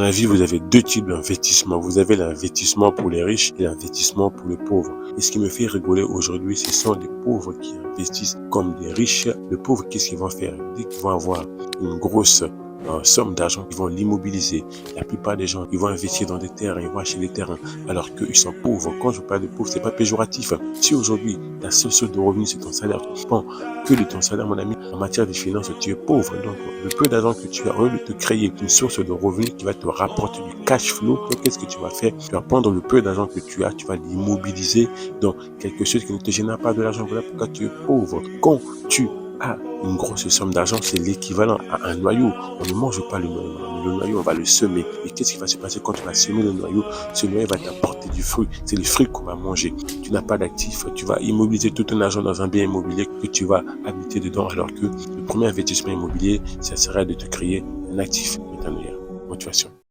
Dans la vie, vous avez deux types d'investissement. Vous avez l'investissement pour les riches et l'investissement pour les pauvres. Et ce qui me fait rigoler aujourd'hui, ce sont les pauvres qui investissent comme des riches. Les pauvres, qu'est-ce qu'ils vont faire? Dès qu'ils vont avoir une grosse somme d'argent, ils vont l'immobiliser. La plupart des gens, ils vont investir dans des terrains, ils vont acheter des terrains, alors qu'ils sont pauvres. Quand je parle de pauvres, c'est pas péjoratif. Si aujourd'hui, la seule source de revenus, c'est ton salaire, tu prends que de ton salaire, mon ami, en matière de finances, tu es pauvre. Donc, le peu d'argent que tu as, au lieu de te créer une source de revenus qui va te rapporter du cash flow, donc qu'est-ce que tu vas faire? Tu vas prendre le peu d'argent que tu as, tu vas l'immobiliser dans quelque chose qui ne te génère pas de l'argent. Voilà pourquoi tu es pauvre. Quand tu as une grosse somme d'argent, c'est l'équivalent à un noyau. On ne mange pas le noyau. Le noyau, on va le semer. Et qu'est-ce qui va se passer quand tu vas semer le noyau? Ce noyau va t'apporter du fruit. C'est les fruits qu'on va manger. Tu n'as pas d'actif. Tu vas immobiliser tout ton argent dans un bien immobilier que tu vas habiter dedans, alors que le premier investissement immobilier, ça serait de te créer un actif. Motivation.